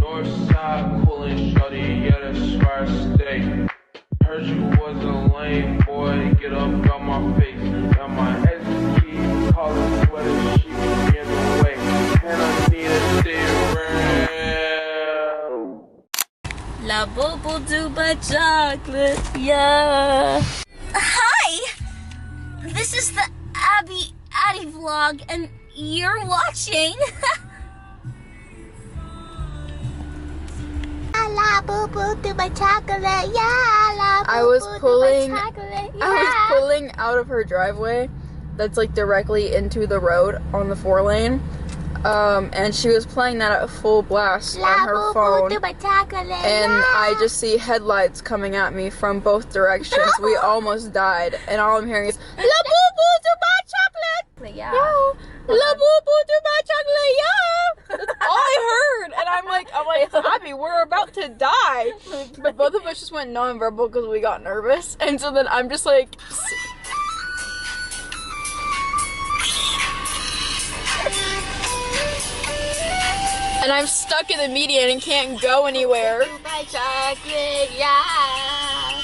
Northside, coolin' shorty, yeah, that's where I stay. Heard you was a lame boy, get up out my face. Now my ex keep calling sweater, she be in the way. And I need to stay real. La Bubble Dubai chocolate, yeah. Hi! This is the Addy vlog, and you're watching. La Bubble Dubai chocolate, yeah. I was pulling out of her driveway that's like directly into the road on the 4-lane. And she was playing that at full blast on her phone, and I just see headlights coming at me from both directions. We almost died, and all I'm hearing is La Boo Boo Dubai chocolate, yeah. La Boo Boo Dubai chocolate, yeah. That's all I heard, and I'm like, Abby, we're about to die. But both of us just went non-verbal because we got nervous, and so then I'm just like. And I'm stuck in the median and can't go anywhere. Dubai chocolate, yeah.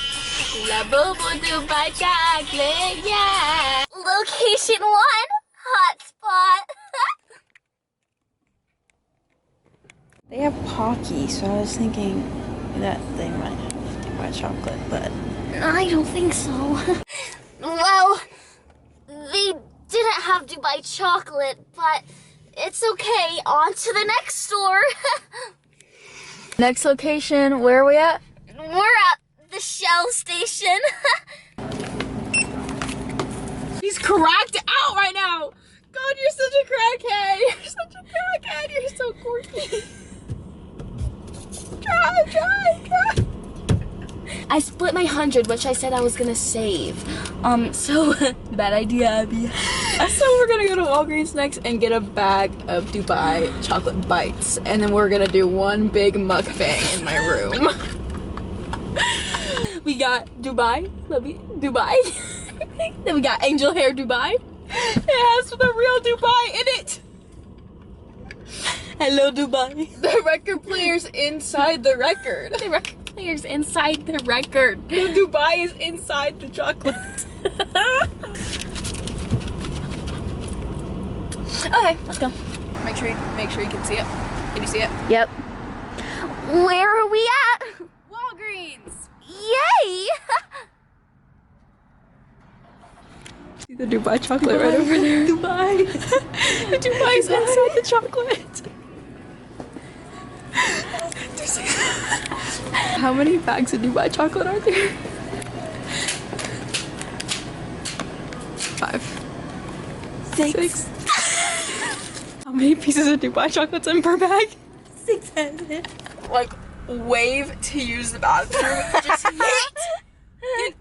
La Boo Boo Dubai chocolate, yeah. Location 1, hotspot. They have Pocky, so I was thinking that they might have Dubai chocolate, but I don't think so. Well, they didn't have Dubai chocolate, but it's okay. On to the next store. next location, where are we at? We're at the Shell station. He's cracked out right now. God, you're such a crackhead. You're such a crackhead. You're so quirky. Try. I split my 100, which I said I was gonna save. So bad idea, Abby. So we're gonna go to Walgreens next and get a bag of Dubai chocolate bites, and then we're gonna do one big mukbang in my room. We got Dubai, Dubai. Then we got angel hair Dubai. It has the real Dubai in it. Hello, Dubai. The record player's inside the record. The record player's inside the record. The Dubai is inside the chocolate. Okay, let's go. Make sure you can see it. Can you see it? Yep. Where are we at? Walgreens. Yay! See the Dubai chocolate right over there. Dubai. The Dubai's inside the chocolate. How many bags of Dubai chocolate are there? 5. 6. How many pieces of Dubai chocolate's in per bag? 600. Like, wave to use the bathroom. Just hit.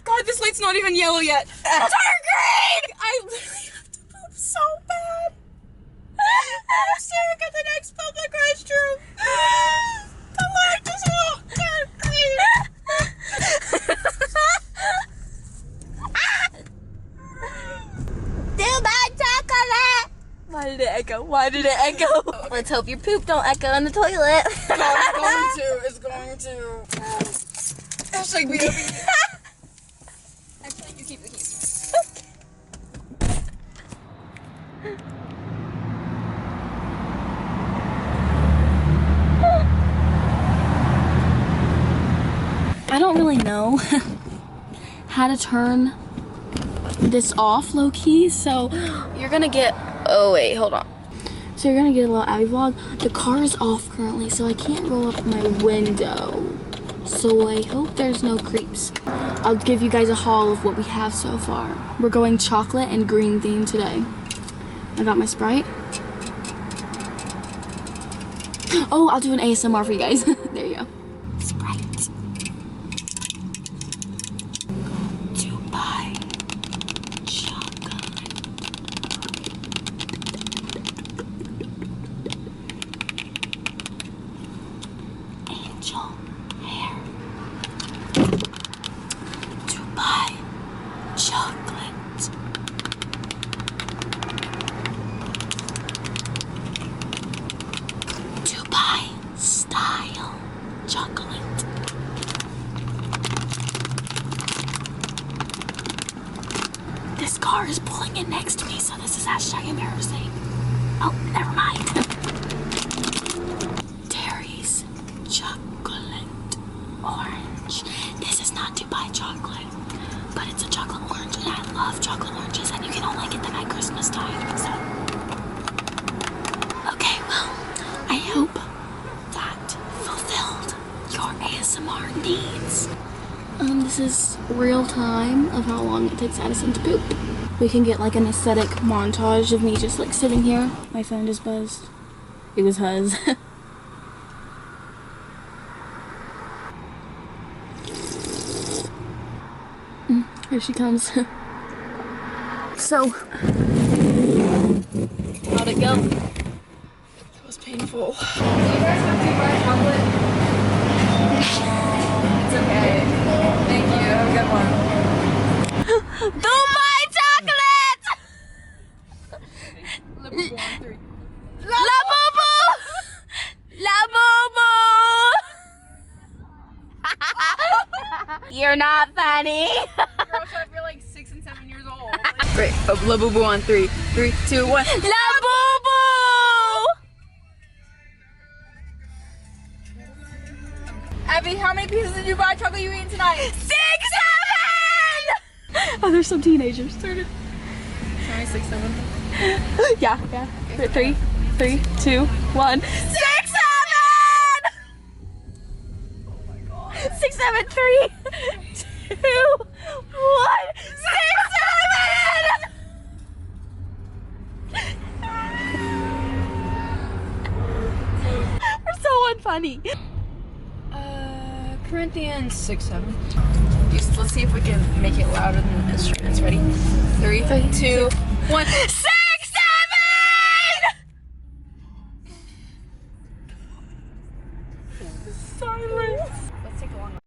God, this light's not even yellow yet. Turn green! I literally have to poop so bad. I'm staring at the next public restroom. The light just won't turn green. Dubai chocolate! Why did it echo? Let's hope your poop don't echo in the toilet. It's going to. Hashtag BOB. Actually, you keep the keys. I don't really know how to turn this off low-key, so you're gonna get, oh wait, hold on. So you're gonna get a little Abby vlog. The car is off currently, so I can't roll up my window. So I hope there's no creeps. I'll give you guys a haul of what we have so far. We're going chocolate and green theme today. I got my Sprite. Oh, I'll do an ASMR for you guys. There you go. Sprite. Dubai chocolate. Angel hair. Dubai chocolate. Dubai car is pulling in next to me, so this is hashtag embarrassing. Oh, never mind. Terry's chocolate orange. This is not Dubai chocolate, but it's a chocolate orange, and I love chocolate oranges, and you can only get them at Christmas time, so. Okay, well, I hope that fulfilled your ASMR needs. This is real time of how long it takes Addison to poop. We can get like an aesthetic montage of me just like sitting here. My phone just buzzed. It was hers. Here she comes. So, how'd it go? It was painful. Do you guys want to buy chocolate? It's okay. Thank you. Have a good one. Dubai chocolate! La Boo Boo on 3. La Bobo! La Bobo! You're not funny. Girls, I feel like 6 and 7 years old. Great. La Boo Boo on 3. 3, 2, 1. La Bobo! Abby, how many pieces of Dubai chocolate you eating tonight? 6, 7! Oh, there's some teenagers. How many? 6, 7? Yeah. 3, 2, 1. 6, 7! 6, 7, 3, 2, 1. 6, 7! We're so unfunny. Corinthians 6, 7. Let's see if we can make it louder than the instruments. Ready? 3, 2, 1. 6, 7! Silence. Let's take a long one.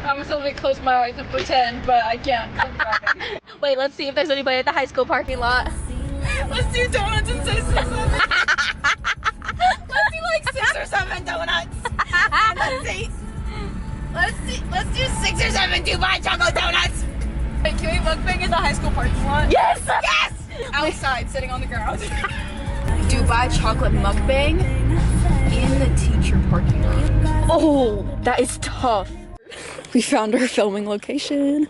I'm still gonna close my eyes and pretend, but I can't. Wait, let's see if there's anybody at the high school parking lot. Let's do donuts and 6 or 7. Let's do like 6 or 7 donuts. And let's do 6 or 7 Dubai chocolate donuts. Wait, can we mukbang in the high school parking lot? Yes! Yes! Outside, sitting on the ground. Dubai chocolate mukbang in the teacher parking lot. Oh, that is tough. We found our filming location.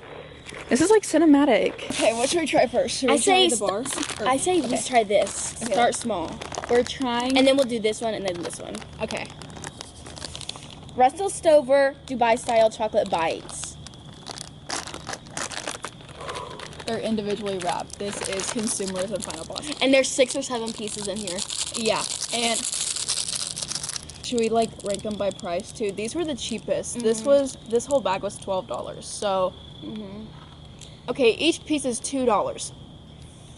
This is like cinematic. Okay, what should we try first? Should we try the bar? I say let's try this. Okay. Start small. We're trying. And then we'll do this one and then this one. Okay. Russell Stover Dubai style chocolate bites. They're individually wrapped. This is consumerism final boss. And there's 6 or 7 pieces in here. Yeah, and should we like rank them by price too? These were the cheapest. This whole bag was $12. So, okay, each piece is $2.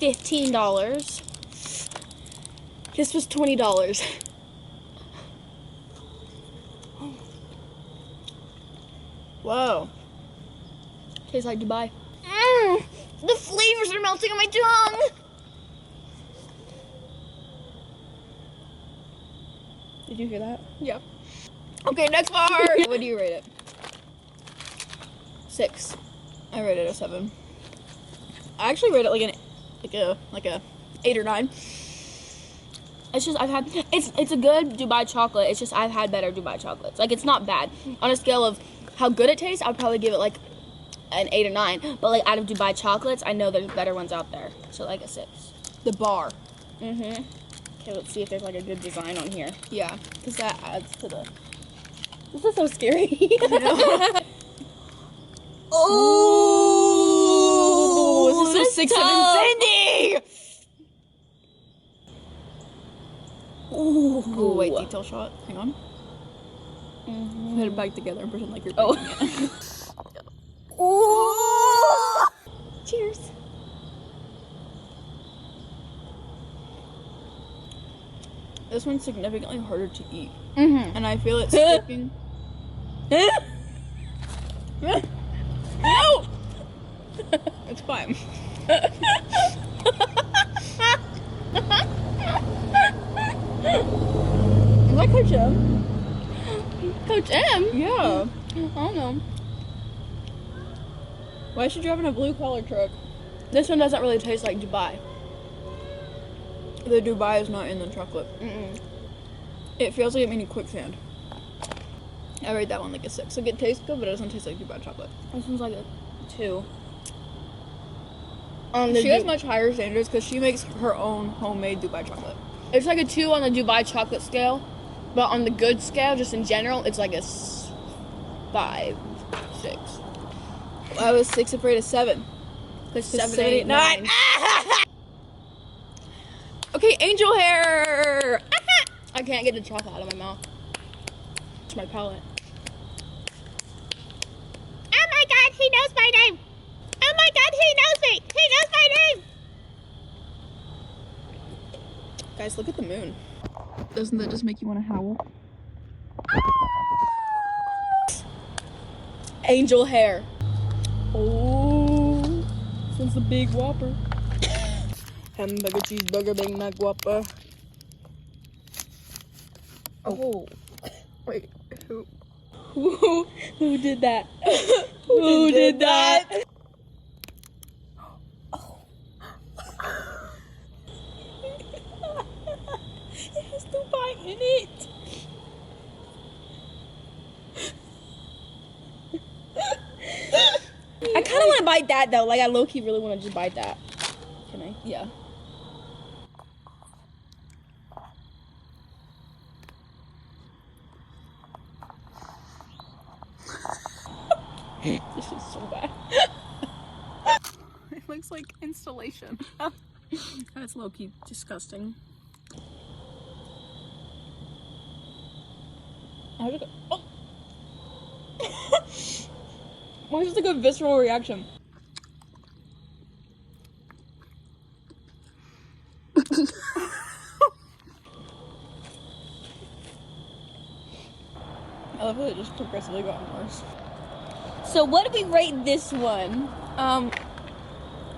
$15. This was $20. Whoa. Tastes like Dubai. The flavors are melting on my tongue. Did you hear that? Yeah. Okay, next bar. What do you rate it? 6. I rated it a 7. I actually rate it like a 8 or 9. It's just it's a good Dubai chocolate. It's just I've had better Dubai chocolates. Like it's not bad. On a scale of how good it tastes, I'd probably give it like an 8 or 9. But like out of Dubai chocolates, I know there's better ones out there. So like a 6. The bar. Okay, let's see if there's like a good design on here. Yeah, because that adds to the. This is so scary. Oh, this is so 6, 7 Cindy. Oh, wait, detail shot. Hang on. Put it back together and pretend like you're breaking it. Oh. Cheers. This one's significantly harder to eat. And I feel it's sticking. No! It's fine. Is that Coach M? Coach M? Yeah. I don't know. Why is she driving a blue collar truck? This one doesn't really taste like Dubai. The Dubai is not in the chocolate. Mm-mm. It feels like it made quicksand. I rate that one like a 6. Like it tastes good, but it doesn't taste like Dubai chocolate. This one's like a 2. She has much higher standards because she makes her own homemade Dubai chocolate. It's like a 2 on the Dubai chocolate scale, but on the good scale, just in general, it's like a 5, 6. I was 6 afraid of 7. 7, 8, 9. Okay, angel hair. I can't get the chocolate out of my mouth. It's my palate. Oh my god, he knows my name! Oh my god, he knows me! He knows my name! Guys, look at the moon. Doesn't that just make you want to howl? Angel hair. Oh, this one's the big Whopper. Hamburger, cheeseburger, Big Mac, Whopper. Oh, wait, who Who did that? who did that? It has Dubai in it. I kind of want to bite that though. Like I low-key really want to just bite that. Can I? Yeah. This is so bad. It looks like installation. That's low-key disgusting. How did it? Oh. Why is this like a visceral reaction? I love that it just progressively gotten worse. So what do we rate this one?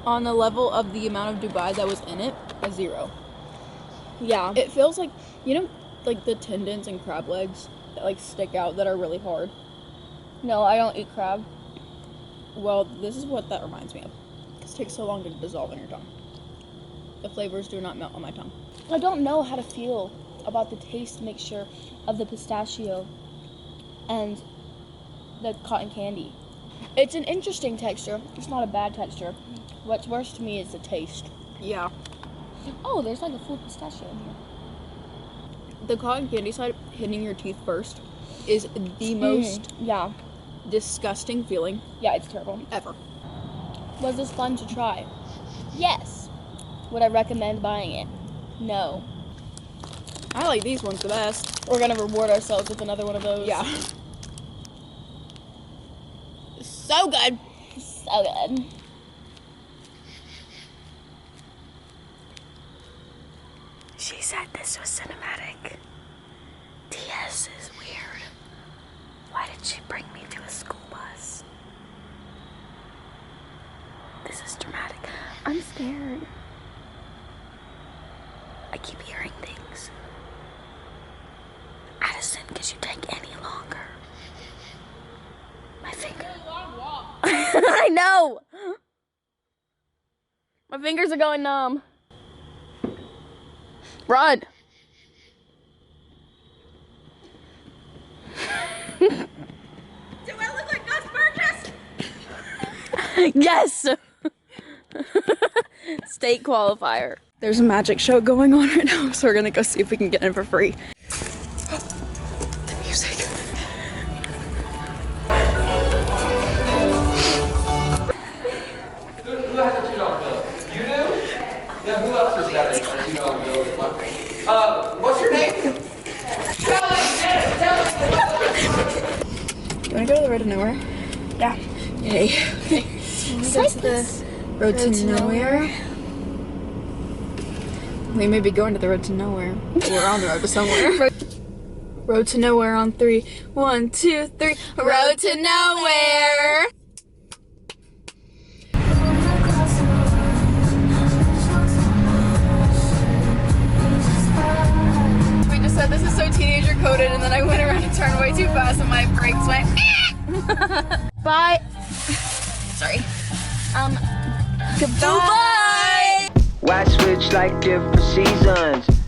On the level of the amount of Dubai that was in it, a 0. Yeah. It feels like, you know, like the tendons and crab legs that like stick out that are really hard. No, I don't eat crab. Well, this is what that reminds me of. Because it takes so long to dissolve in your tongue. The flavors do not melt on my tongue. I don't know how to feel about the taste mixture of the pistachio and the cotton candy. It's an interesting texture. It's not a bad texture. What's worse to me is the taste. Yeah. Oh, there's like a full pistachio in here. The cotton candy side hitting your teeth first is the most Yeah. disgusting feeling Yeah, it's terrible. ever. Was this fun to try? Yes. Would I recommend buying it? No. I like these ones the best. We're gonna reward ourselves with another one of those. Yeah. So good. So good. She said this was cinematic. TS is weird. Why did she bring me to a school bus? This is dramatic. I'm scared. I keep hearing things. Addison, could you take any longer? My finger. I know. My fingers are going numb. Run. Do I look like Gus Burgess? Yes. State qualifier. There's a magic show going on right now, so we're gonna go see if we can get in for free. The music. Who has a $2 bill? You do? Yeah, who else has got a $2 bill? What's your name? Tell us! You wanna go to the road to nowhere? Yeah. Yay. Okay. So we're gonna go to the road to nowhere. We may be going to the road to nowhere. We're on the road to somewhere. Road to nowhere on 3. 1, 2, 3. Road to nowhere. coated, and then I went around and turned way too fast, and my brakes went. Bye. Sorry. Goodbye. Why switch like different seasons?